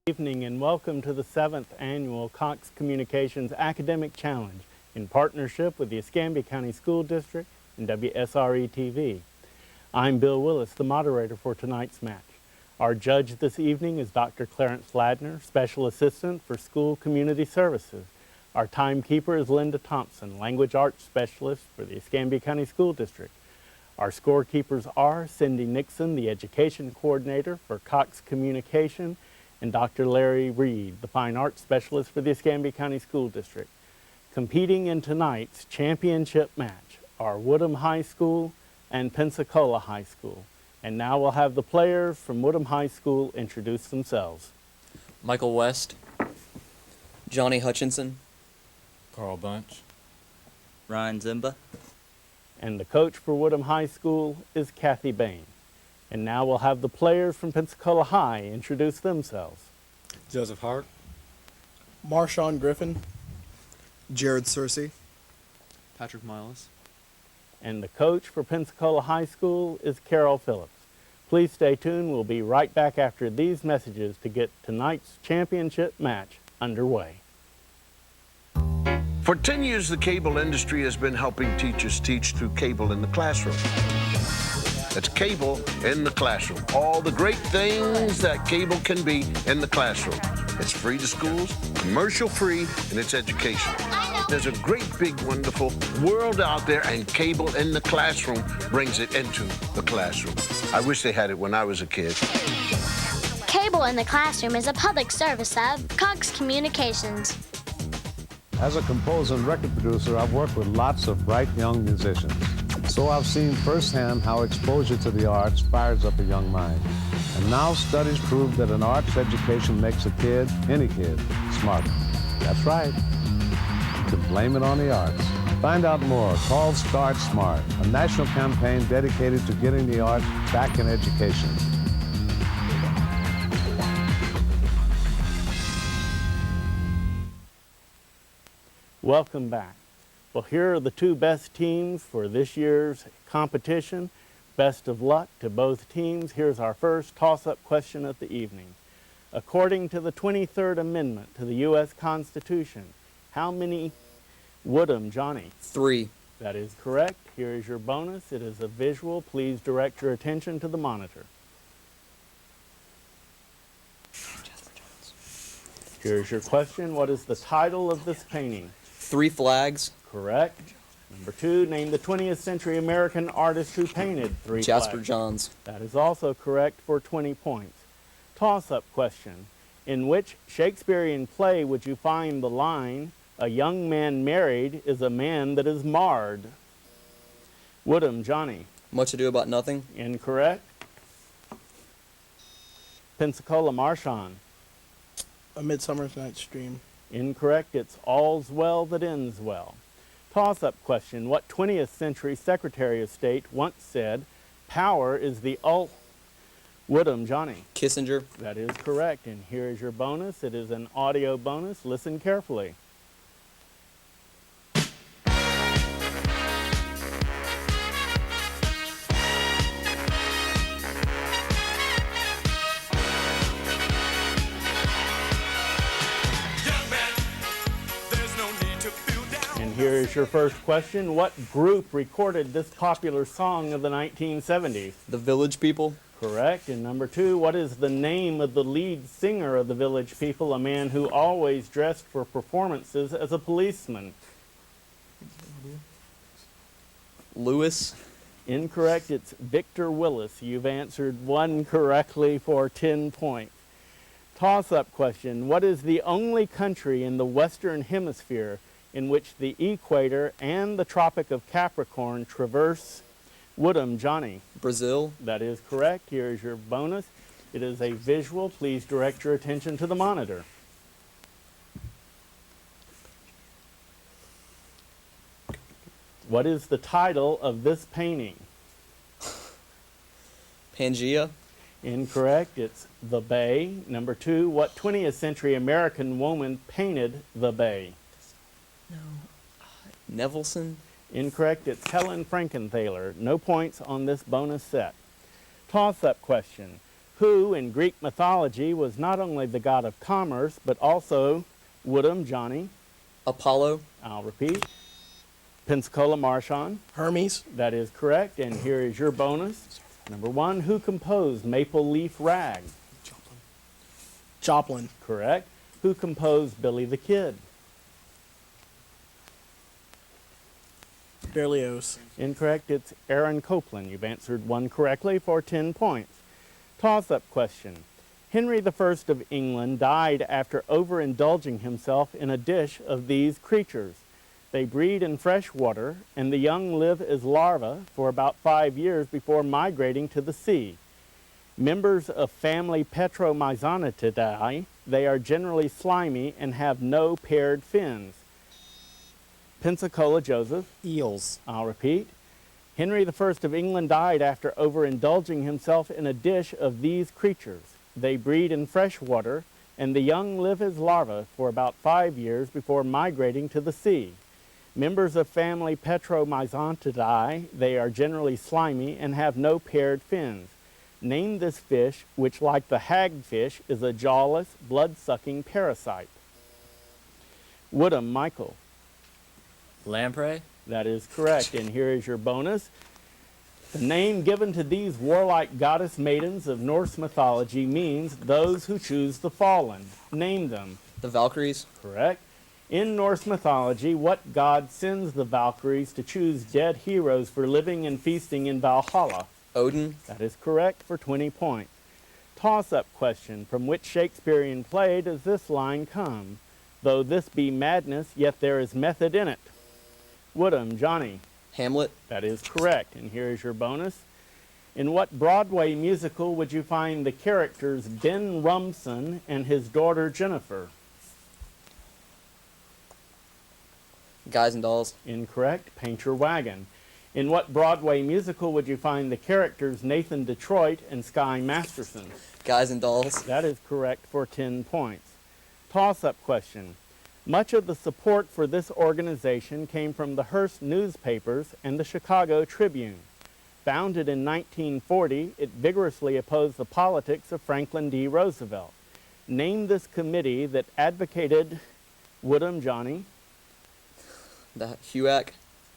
Evening and welcome to the 7th Annual Cox Communications Academic Challenge in partnership with the Escambia County School District and WSRE-TV. I'm Bill Willis, the moderator for tonight's match. Our judge this evening is Dr. Clarence Ladner, Special Assistant for School Community Services. Our timekeeper is Linda Thompson, Language Arts Specialist for the Escambia County School District. Our scorekeepers are Cindy Nixon, the Education Coordinator for Cox Communication, and Dr. Larry Reed, the Fine Arts Specialist for the Escambia County School District. Competing in tonight's championship match are Woodham High School and Pensacola High School. And now we'll have the players from Woodham High School introduce themselves. Michael Wuest, Johnny Hutchinson, Carl Bunche, Ryne Ziemba. And the coach for Woodham High School is Kathy Bain. And now we'll have the players from Pensacola High introduce themselves. Joseph Hart, Marshawn Griffin, Searcy, Patrick Mylas. And the coach for Pensacola High School is Carol Phillips. Please stay tuned. We'll be right back after these messages to get tonight's championship match underway. For 10 years, the cable industry has been helping teachers teach through cable in the classroom. That's cable in the classroom. All the great things that cable can be in the classroom. It's free to schools, commercial free, and it's educational. There's a great, big, wonderful world out there, and cable in the classroom brings it into the classroom. I wish they had it when I was a kid. Cable in the Classroom is a public service of Cox Communications. As a composer and record producer, I've worked with lots of bright young musicians. So I've seen firsthand how exposure to the arts fires up a young mind. And now studies prove that an arts education makes a kid, any kid, smarter. That's right. You can blame it on the arts. Find out more. Call Start Smart, a national campaign dedicated to getting the arts back in education. Welcome back. Well, here are the two best teams for this year's competition. Best of luck to both teams. Here's our first toss-up question of the evening. According to the 23rd Amendment to the U.S. Constitution, how many Woodham, Johnny? 3. That is correct. Here is your bonus. It is a visual. Please direct your attention to the monitor. Here's your question. What is the title of this painting? 3 flags. Correct. Number 2, name the 20th century American artist who painted 3 Jasper flags. Johns. That is also correct for 20 points. Toss-up question. In which Shakespearean play would you find the line, "A young man married is a man that is marred"? Woodham, Johnny. Much Ado About Nothing. Incorrect. Pensacola, Marshawn. A Midsummer's Night's Dream. Incorrect. It's All's Well That Ends Well. Toss-up question. What 20th century Secretary of State once said, "Power is the Woodham, Johnny. Kissinger. That is correct. And here is your bonus. It is an audio bonus. Listen carefully. Here is your first question. What group recorded this popular song of the 1970s? The Village People. Correct. And number 2, what is the name of the lead singer of the Village People, a man who always dressed for performances as a policeman? Lewis. Incorrect. It's Victor Willis. You've answered 1 correctly for 10 points. Toss-up question. What is the only country in the Western Hemisphere in which the equator and the Tropic of Capricorn traverse? Woodham, Johnny. Brazil. That is correct. Here is your bonus. It is a visual. Please direct your attention to the monitor. What is the title of this painting? Pangea. Incorrect. It's The Bay. Number 2, what 20th century American woman painted The Bay? No. Nevelson. Incorrect. It's Helen Frankenthaler. No points on this bonus set. Toss-up question. who in Greek mythology was not only the god of commerce, but also Woodham, Johnny. Apollo. I'll repeat. Pensacola, Marshawn. Hermes. That is correct, and here is your bonus. Number 1, who composed Maple Leaf Rag? Joplin. Correct. Who composed Billy the Kid? Berlioz. Incorrect. It's Aaron Copland. You've answered one correctly for 10 points. Toss-up question. Henry I of England died after overindulging himself in a dish of these creatures. They breed in fresh water, and the young live as larvae for about 5 years before migrating to the sea. Members of family Petromyzonatidae, they are generally slimy and have no paired fins. Pensacola, Joseph. Eels. I'll repeat. Henry I of England died after overindulging himself in a dish of these creatures. They breed in fresh water, and the young live as larvae for about 5 years before migrating to the sea. Members of family Petromyzonatidae, they are generally slimy and have no paired fins. Name this fish, which like the hagfish is a jawless, blood-sucking parasite. Woodham, Michael. Lamprey? That is correct, and here is your bonus. The name given to these warlike goddess maidens of Norse mythology means those who choose the fallen. Name them. The Valkyries. Correct. In Norse mythology, what god sends the Valkyries to choose dead heroes for living and feasting in Valhalla? Odin. That is correct for 20 points. Toss-up question. From which Shakespearean play does this line come? Though this be madness, yet there is method in it. Woodham, Johnny. Hamlet. That is correct, and here is your bonus. In what Broadway musical would you find the characters Ben Rumson and his daughter Jennifer? Guys and Dolls. Incorrect. Paint Your Wagon. In what Broadway musical would you find the characters Nathan Detroit and Sky Masterson? Guys and Dolls. That is correct for 10 points. Toss-up question. Much of the support for this organization came from the Hearst newspapers and the Chicago Tribune. Founded in 1940, it vigorously opposed the politics of Franklin D. Roosevelt. Name this committee that advocated Woodham, Johnny. The HUAC.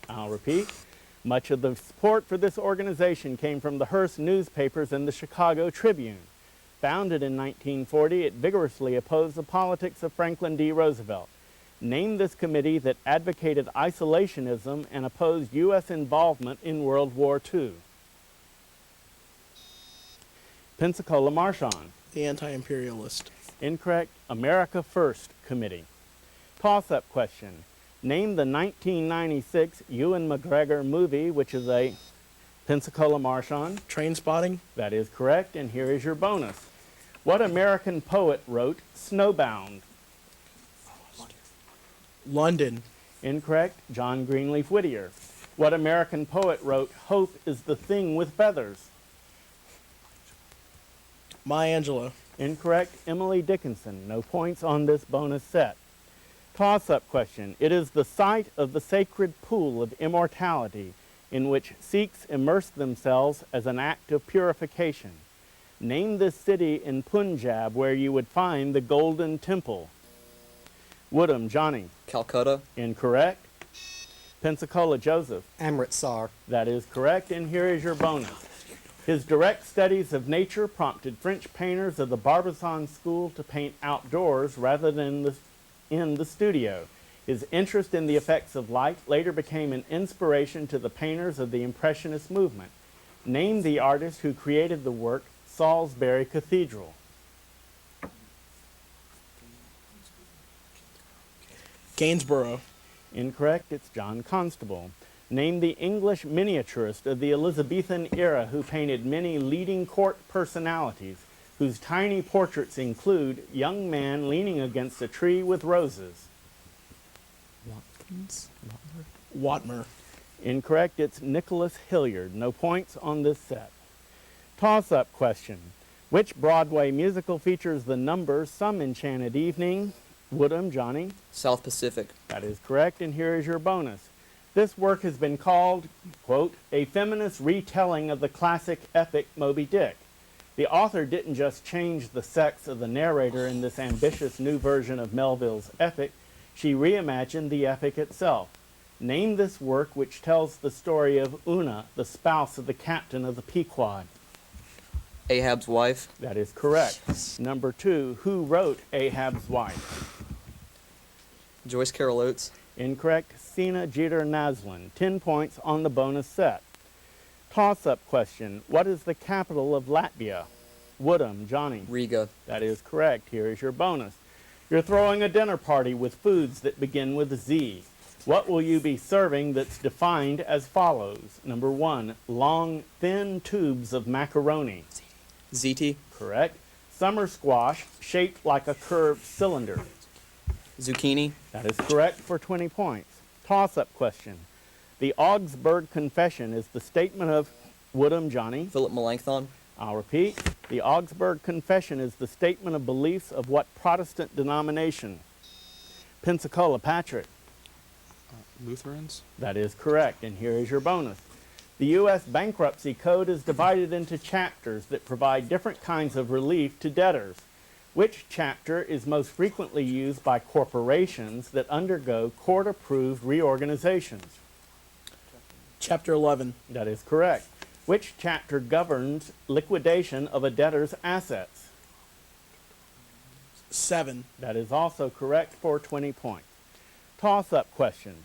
I'll repeat. Much of the support for this organization came from the Hearst newspapers and the Chicago Tribune. Founded in 1940, it vigorously opposed the politics of Franklin D. Roosevelt. Name this committee that advocated isolationism and opposed U.S. involvement in World War II. Pensacola, Marshawn. The anti-imperialist. Incorrect. America First Committee. Toss-up question. Name the 1996 Ewan McGregor movie, which is a Pensacola, Marshawn. Train spotting. That is correct, and here is your bonus. What American poet wrote Snowbound? London. Incorrect. John Greenleaf Whittier. What American poet wrote Hope is the Thing with Feathers? Maya Angelou. Incorrect. Emily Dickinson. No points on this bonus set. Toss-up question. It is the site of the sacred pool of immortality in which Sikhs immerse themselves as an act of purification. Name this city in Punjab where you would find the Golden Temple. Woodham, Johnny. Calcutta. Incorrect. Pensacola, Joseph. Amritsar. That is correct, and here is your bonus. His direct studies of nature prompted French painters of the Barbizon School to paint outdoors rather than in the studio. His interest in the effects of light later became an inspiration to the painters of the Impressionist movement. Name the artist who created the work Salisbury Cathedral. Gainsborough. Incorrect. It's John Constable. Name the English miniaturist of the Elizabethan era who painted many leading court personalities, whose tiny portraits include young man leaning against a tree with roses. Watmer. Incorrect. It's Nicholas Hilliard. No points on this set. Toss-up question. Which Broadway musical features the number Some Enchanted Evening? Woodham, Johnny. South Pacific. That is correct, and here is your bonus. This work has been called, quote, a feminist retelling of the classic epic Moby Dick. The author didn't just change the sex of the narrator in this ambitious new version of Melville's epic, she reimagined the epic itself. Name this work which tells the story of Una, the spouse of the captain of the Pequod. Ahab's wife. That is correct. Number 2, who wrote Ahab's wife? Joyce Carol Oates. Incorrect. Sina Jeter Naslin. 10 points on the bonus set. Toss-up question. What is the capital of Latvia? Woodham, Johnny. Riga. That is correct. Here is your bonus. You're throwing a dinner party with foods that begin with Z. What will you be serving that's defined as follows? Number 1, long, thin tubes of macaroni. ZT. Correct. Summer squash shaped like a curved cylinder. Zucchini. That is correct for 20 points. Toss-up question. The Augsburg Confession is the statement of Woodham, Johnny. Philip Melanchthon. I'll repeat. The Augsburg Confession is the statement of beliefs of what Protestant denomination? Pensacola, Patrick. Lutherans. That is correct, and here is your bonus. The U.S. Bankruptcy Code is divided into chapters that provide different kinds of relief to debtors. Which chapter is most frequently used by corporations that undergo court-approved reorganizations? Chapter 11. That is correct. Which chapter governs liquidation of a debtor's assets? 7. That is also correct for 20 points. Toss-up question.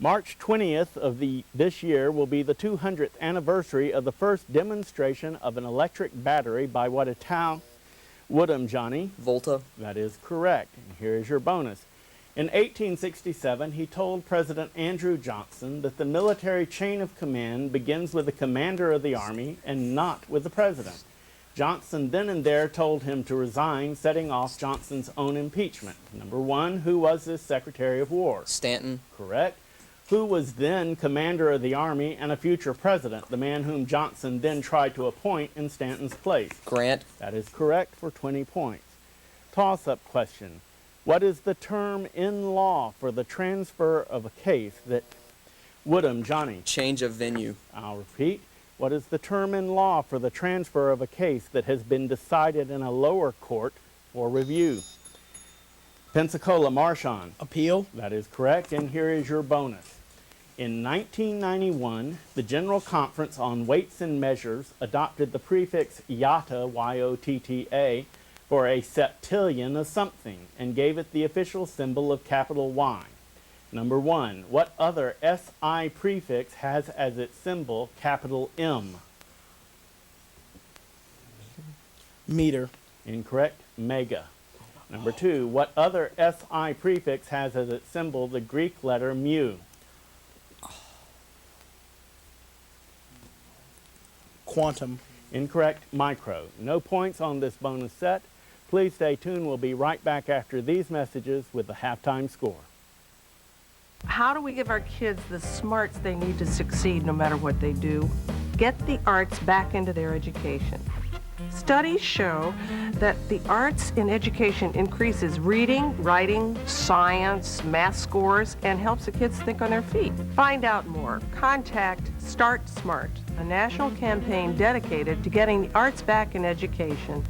March 20th of this year will be the 200th anniversary of the first demonstration of an electric battery by what Italian? Woodham, Johnny. Volta. That is correct. And here is your bonus. In 1867, he told President Andrew Johnson that the military chain of command begins with the commander of the army and not with the president. Johnson then and there told him to resign, setting off Johnson's own impeachment. Number 1, who was his Secretary of War? Stanton. Correct. Who was then commander of the army and a future president, the man whom Johnson then tried to appoint in Stanton's place? Grant. That is correct for 20 points. Toss-up question. What is the term in law for the transfer of a case that... Woodham, Johnny. Change of venue. I'll repeat. What is the term in law for the transfer of a case that has been decided in a lower court for review? Pensacola, Marshawn. Appeal. That is correct, and here is your bonus. In 1991, the General Conference on Weights and Measures adopted the prefix YOTTA, Y-O-T-T-A, for a septillion of something, and gave it the official symbol of capital Y. Number 1, what other SI prefix has as its symbol capital M? Meter. Incorrect, mega. Number 2, what other SI prefix has as its symbol the Greek letter mu? Quantum. Incorrect, micro. No points on this bonus set. Please stay tuned. We'll be right back after these messages with the halftime score. How do we give our kids the smarts they need to succeed no matter what they do? Get the arts back into their education. Studies show that the arts in education increases reading, writing, science, math scores, and helps the kids think on their feet. Find out more. Contact Start Smart, a national campaign dedicated to getting the arts back in education.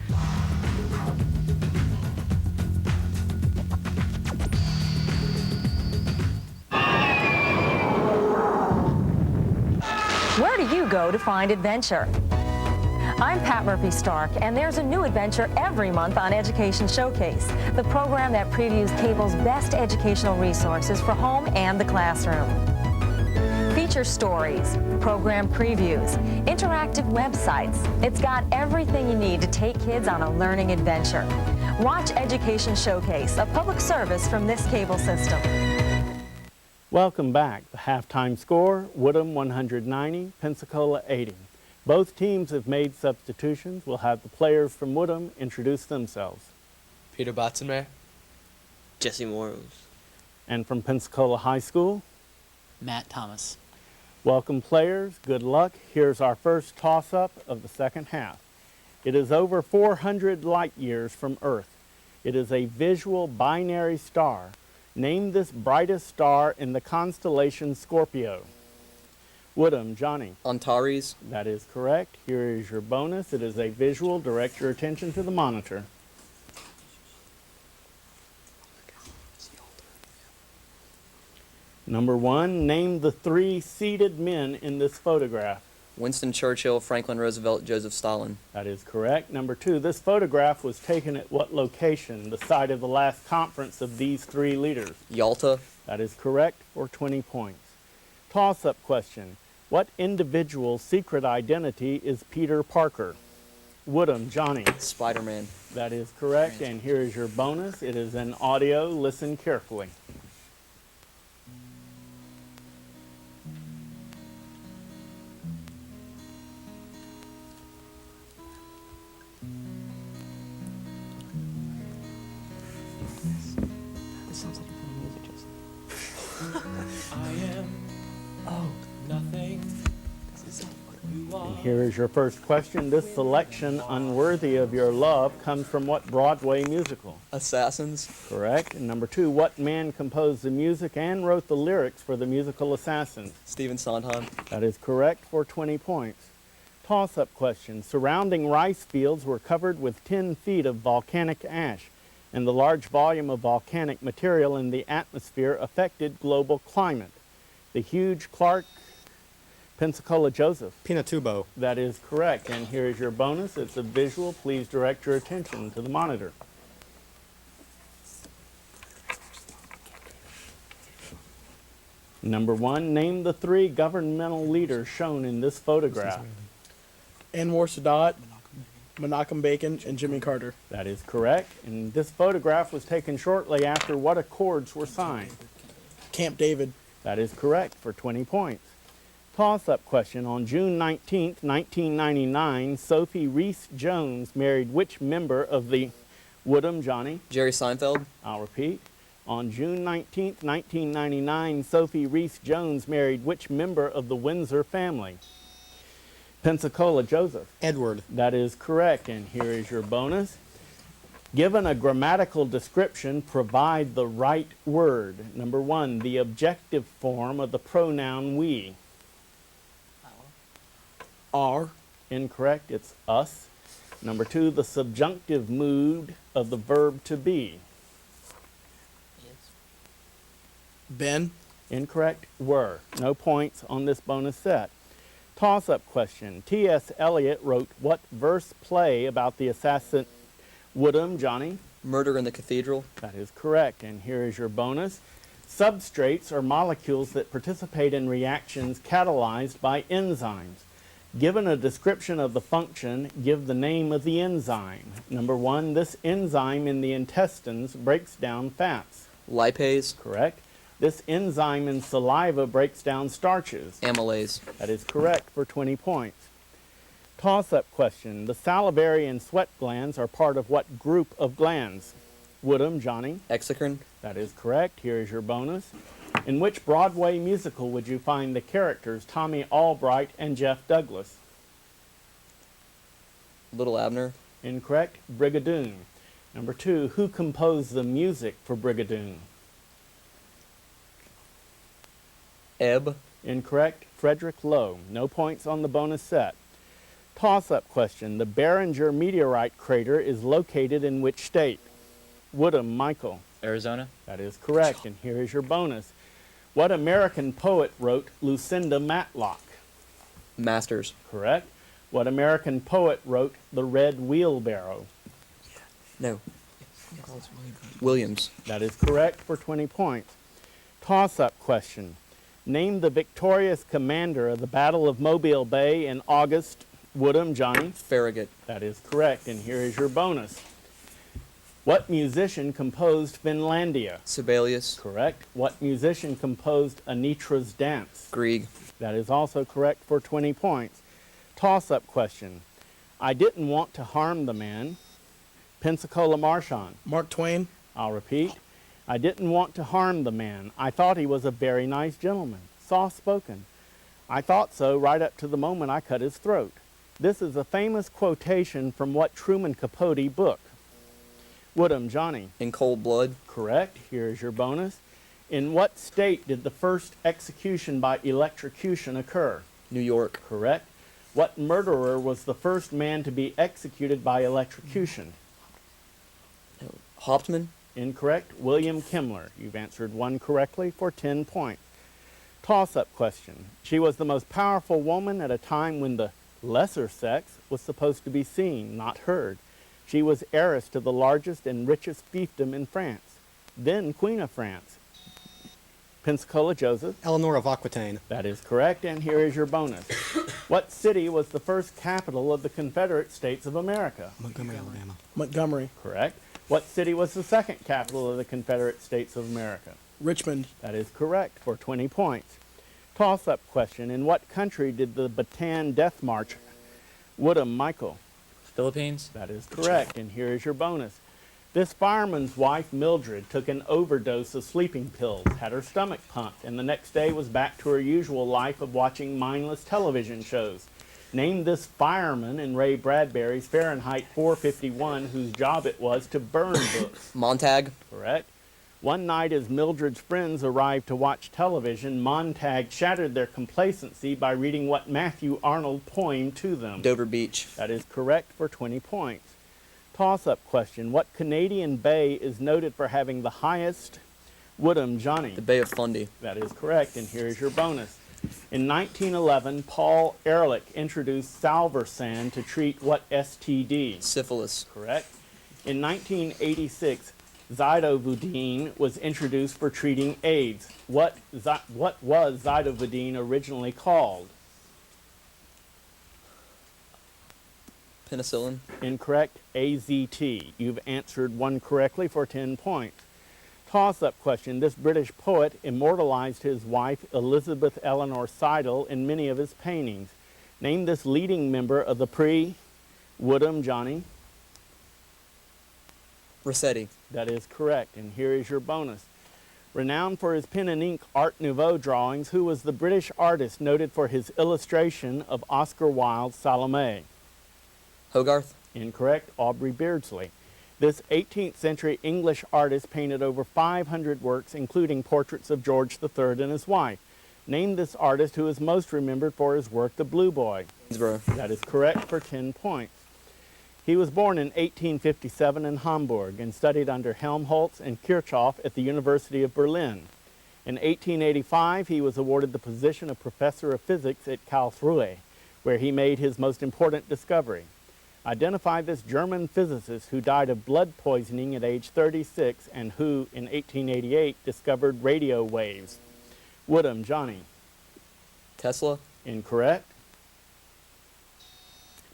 Where do you go to find adventure? I'm Pat Murphy-Stark, and there's a new adventure every month on Education Showcase, the program that previews cable's best educational resources for home and the classroom. Feature stories, program previews, interactive websites. It's got everything you need to take kids on a learning adventure. Watch Education Showcase, a public service from this cable system. Welcome back. The halftime score, Woodham 190, Pensacola 80. Both teams have made substitutions. We'll have the players from Woodham introduce themselves. Peter Botzenmayer. Jesse Morros. And from Pensacola High School, Matt Thomas. welcome players, good luck. Here's our first toss-up of the second half. It is over 400 light years from Earth. It is a visual binary star. Name this brightest star in the constellation Scorpio. Woodham, Johnny. Antares. That is correct. Here is your bonus. It is a visual. Direct your attention to the monitor. Number 1, name the 3 seated men in this photograph. Winston Churchill, Franklin Roosevelt, Joseph Stalin. That is correct. Number 2, this photograph was taken at what location, the site of the last conference of these 3 leaders? Yalta. That is correct for 20 points. Toss-up question. What individual's secret identity is Peter Parker? Woodham, Johnny. Spider-Man. That is correct, and here is your bonus. It is an audio. Listen carefully. Here is your first question. This selection, Unworthy of Your Love, comes from what Broadway musical? Assassins. Correct. And number 2, what man composed the music and wrote the lyrics for the musical Assassins? Stephen Sondheim. That is correct for 20 points. Toss-up question. Surrounding rice fields were covered with 10 feet of volcanic ash, and the large volume of volcanic material in the atmosphere affected global climate. The huge Clark Pensacola Joseph. Pinatubo. That is correct. And here is your bonus. It's a visual. Please direct your attention to the monitor. Number 1, name the 3 governmental leaders shown in this photograph. Anwar Sadat, Menachem Begin, and Jimmy Carter. That is correct. And this photograph was taken shortly after what accords were signed? Camp David. That is correct for 20 points. Toss-up question. On June 19th, 1999, Sophie Reese Jones married which member of the Woodham, Johnny? Jerry Seinfeld. I'll repeat. On June 19th, 1999, Sophie Reese Jones married which member of the Windsor family? Pensacola Joseph. Edward. That is correct, and here is your bonus. Given a grammatical description, provide the right word. Number 1, the objective form of the pronoun we. Are. Incorrect, it's us. Number 2, the subjunctive mood of the verb to be. Ben. Incorrect, were. No points on this bonus set. Toss-up question. T.S. Eliot wrote what verse play about the assassin Woodham, Johnny? Murder in the Cathedral. That is correct, and here is your bonus. Substrates are molecules that participate in reactions catalyzed by enzymes. Given a description of the function, give the name of the enzyme. Number 1, this enzyme in the intestines breaks down fats. Lipase. Correct. This enzyme in saliva breaks down starches. Amylase. That is correct for 20 points. Toss-up question. The salivary and sweat glands are part of what group of glands? Woodham, Johnny? Exocrine. That is correct. Here is your bonus. In which Broadway musical would you find the characters Tommy Albright and Jeff Douglas? Little Abner. Incorrect. Brigadoon. Number 2, who composed the music for Brigadoon? Ebb. Incorrect. Frederick Lowe. No points on the bonus set. Toss-up question. The Barringer meteorite crater is located in which state? Woodham, Michael. Arizona. That is correct, and here is your bonus. What American poet wrote Lucinda Matlock? Masters. Correct. What American poet wrote The Red Wheelbarrow? No. Williams. That is correct for 20 points. Toss-up question. Name the victorious commander of the Battle of Mobile Bay in August. Woodham, Johnny? Farragut. That is correct, and here is your bonus. What musician composed Finlandia? Sibelius. Correct. What musician composed Anitra's Dance? Grieg. That is also correct for 20 points. Toss-up question. I didn't want to harm the man. Pensacola Marshawn. Mark Twain. I'll repeat. I didn't want to harm the man. I thought he was a very nice gentleman, soft-spoken. I thought so right up to the moment I cut his throat. This is a famous quotation from what Truman Capote book? Woodham, Johnny? In Cold Blood. Correct. Here is your bonus. In what state did the first execution by electrocution occur? New York. Correct. What murderer was the first man to be executed by electrocution? Hauptmann. Incorrect. William Kimmler. You've answered one correctly for 10 points. Toss-up question. She was the most powerful woman at a time when the lesser sex was supposed to be seen, not heard. She was heiress to the largest and richest fiefdom in France, then Queen of France. Pensacola, Joseph. Eleanor of Aquitaine. That is correct, and here is your bonus. What city was the first capital of the Confederate States of America? Montgomery, Alabama. Montgomery. Correct. What city was the second capital of the Confederate States of America? Richmond. That is correct for 20 points. Toss-up question. In what country did the Bataan Death March? Woodham, Michael. Philippines. That is correct, and here is your bonus. This fireman's wife, Mildred, took an overdose of sleeping pills, had her stomach pumped, and the next day was back to her usual life of watching mindless television shows. Name this fireman in Ray Bradbury's Fahrenheit 451 whose job it was to burn books. Montag. Correct. One night as Mildred's friends arrived to watch television, Montag shattered their complacency by reading what Matthew Arnold poemed to them. Dover Beach. That is correct for 20 points. Toss-up question. What Canadian bay is noted for having the highest Woodham, Johnny? The Bay of Fundy. That is correct, and here's your bonus. In 1911, Paul Ehrlich introduced salvarsan to treat what STD? Syphilis. Correct. In 1986, zidovudine was introduced for treating AIDS. What was zidovudine originally called? Penicillin. Incorrect. AZT. You've answered one correctly for 10 points. Toss-up question. This British poet immortalized his wife, Elizabeth Eleanor Seidel, in many of his paintings. Name this leading member of the pre-Woodham, Johnny. Rossetti. That is correct, and here is your bonus. Renowned for his pen and ink Art Nouveau drawings, who was the British artist noted for his illustration of Oscar Wilde's Salome? Hogarth. Incorrect. Aubrey Beardsley. This 18th century English artist painted over 500 works, including portraits of George III and his wife. Name this artist who is most remembered for his work, The Blue Boy. Gainsborough. That is correct for 10 points. He was born in 1857 in Hamburg and studied under Helmholtz and Kirchhoff at the University of Berlin. In 1885, he was awarded the position of professor of physics at Karlsruhe, where he made his most important discovery. Identify this German physicist who died of blood poisoning at age 36 and who, in 1888, discovered radio waves. Woodham, Johnny. Tesla. Incorrect.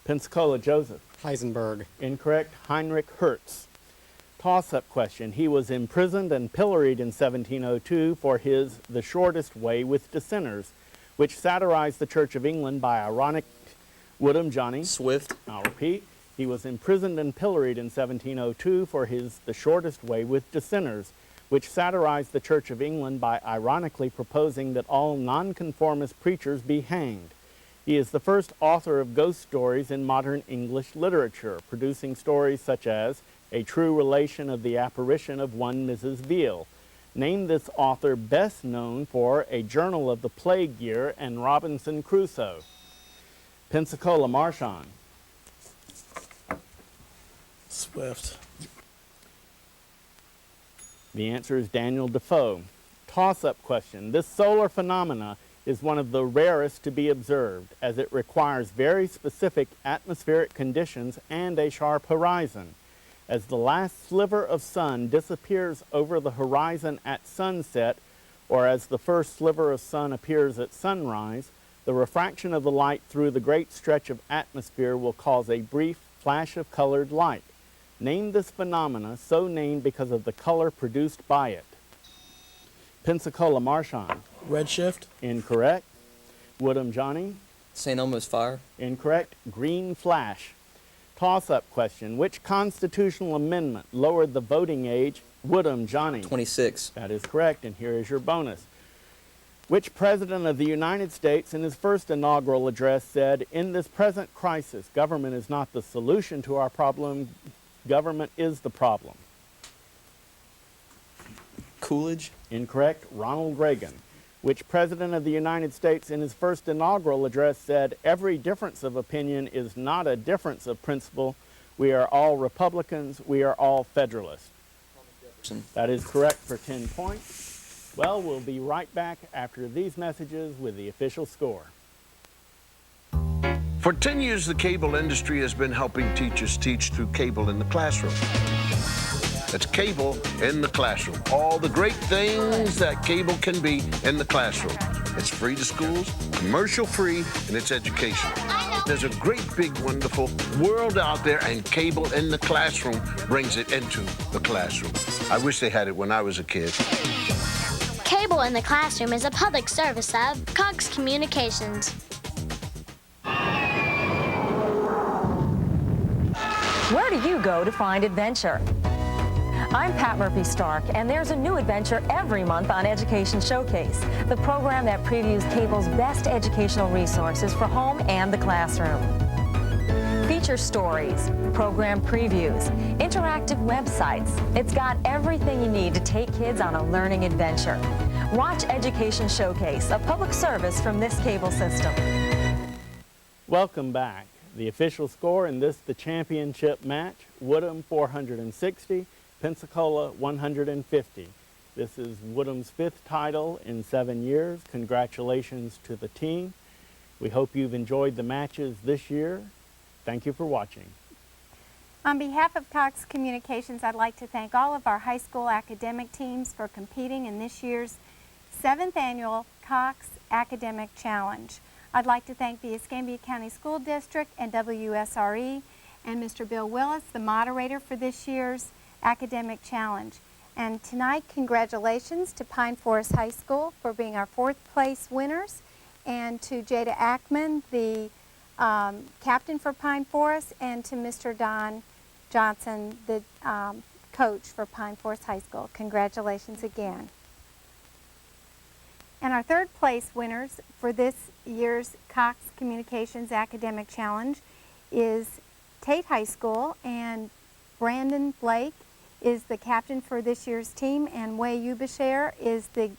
Pensacola, Joseph. Heisenberg. Incorrect. Heinrich Hertz. Toss-up question. He was imprisoned and pilloried in 1702 for his The Shortest Way with Dissenters, which satirized the Church of England by ironic... Woodham, Johnny. Swift. I'll repeat. He was imprisoned and pilloried in 1702 for his The Shortest Way with Dissenters, which satirized the Church of England by ironically proposing that all nonconformist preachers be hanged. He is the first author of ghost stories in modern English literature, producing stories such as A True Relation of the Apparition of One Mrs. Veal. Name this author best known for A Journal of the Plague Year and Robinson Crusoe. Pensacola, Marshawn. Swift. The answer is Daniel Defoe. Toss-up question. This solar phenomena is one of the rarest to be observed, as it requires very specific atmospheric conditions and a sharp horizon. As the last sliver of sun disappears over the horizon at sunset, or as the first sliver of sun appears at sunrise, the refraction of the light through the great stretch of atmosphere will cause a brief flash of colored light. Name this phenomena, so named because of the color produced by it. Pensacola, Marshawn. Redshift. Incorrect. Woodham, Johnny. St. Elmo's Fire. Incorrect. Green flash. Toss-up question. Which constitutional amendment lowered the voting age? Woodham, Johnny. 26. That is correct, and here is your bonus. Which president of the United States in his first inaugural address said, "In this present crisis, government is not the solution to our problem, government is the problem"? Coolidge. Incorrect. Ronald Reagan. Which President of the United States in his first inaugural address said, "Every difference of opinion is not a difference of principle. We are all Republicans. We are all Federalists." That is correct for 10 points. Well, we'll be right back after these messages with the official score. For 10 years, the cable industry has been helping teachers teach through cable in the classroom. That's cable in the classroom. All the great things that cable can be in the classroom. It's free to schools, commercial-free, and it's educational. There's a great, big, wonderful world out there, and cable in the classroom brings it into the classroom. I wish they had it when I was a kid. Cable in the Classroom is a public service of Cox Communications. Where do you go to find adventure? I'm Pat Murphy-Stark, and there's a new adventure every month on Education Showcase, the program that previews cable's best educational resources for home and the classroom. Feature stories, program previews, interactive websites. It's got everything you need to take kids on a learning adventure. Watch Education Showcase, a public service from this cable system. Welcome back. The official score in this, the championship match, Woodham 460, Pensacola 150. This is Woodham's 5th title in 7 years. Congratulations to the team. We hope you've enjoyed the matches this year. Thank you for watching. On behalf of Cox Communications, I'd like to thank all of our high school academic teams for competing in this year's 7th annual Cox Academic Challenge. I'd like to thank the Escambia County School District and WSRE and Mr. Bill Willis, the moderator for this year's Academic Challenge. And tonight, congratulations to Pine Forest High School for being our 4th place winners, and to Jada Ackman, the captain for Pine Forest, and to Mr. Don Johnson, the coach for Pine Forest High School. Congratulations again. And our 3rd place winners for this year's Cox Communications Academic Challenge is Tate High School, and Brandon Blake is the captain for this year's team, and Way Ubasher is the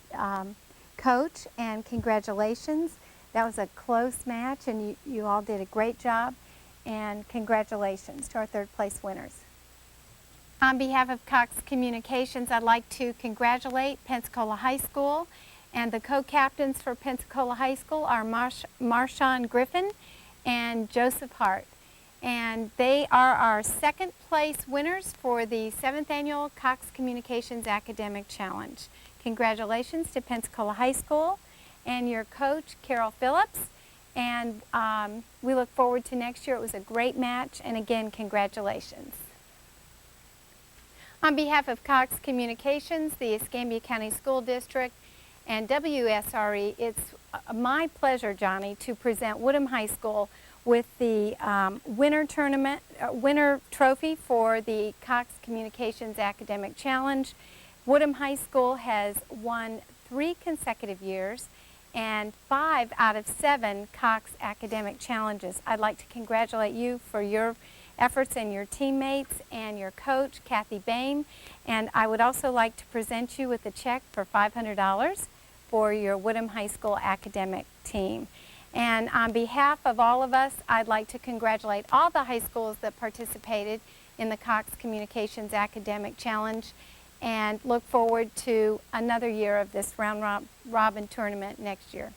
coach, and congratulations. That was a close match, and you all did a great job, and congratulations to our 3rd place winners. On behalf of Cox Communications, I'd like to congratulate Pensacola High School, and the co-captains for Pensacola High School are Marshawn Griffin and Joseph Hart. And they are our 2nd place winners for the 7th annual Cox Communications Academic Challenge. Congratulations to Pensacola High School and your coach, Carol Phillips. And we look forward to next year. It was a great match, and again, congratulations. On behalf of Cox Communications, the Escambia County School District, and WSRE, it's my pleasure, Johnny, to present Woodham High School with the winner trophy for the Cox Communications Academic Challenge. Woodham High School has won 3 consecutive years and 5 out of 7 Cox Academic Challenges. I'd like to congratulate you for your efforts and your teammates and your coach, Kathy Bain. And I would also like to present you with a check for $500 for your Woodham High School academic team. And on behalf of all of us, I'd like to congratulate all the high schools that participated in the Cox Communications Academic Challenge, and look forward to another year of this round-robin tournament next year.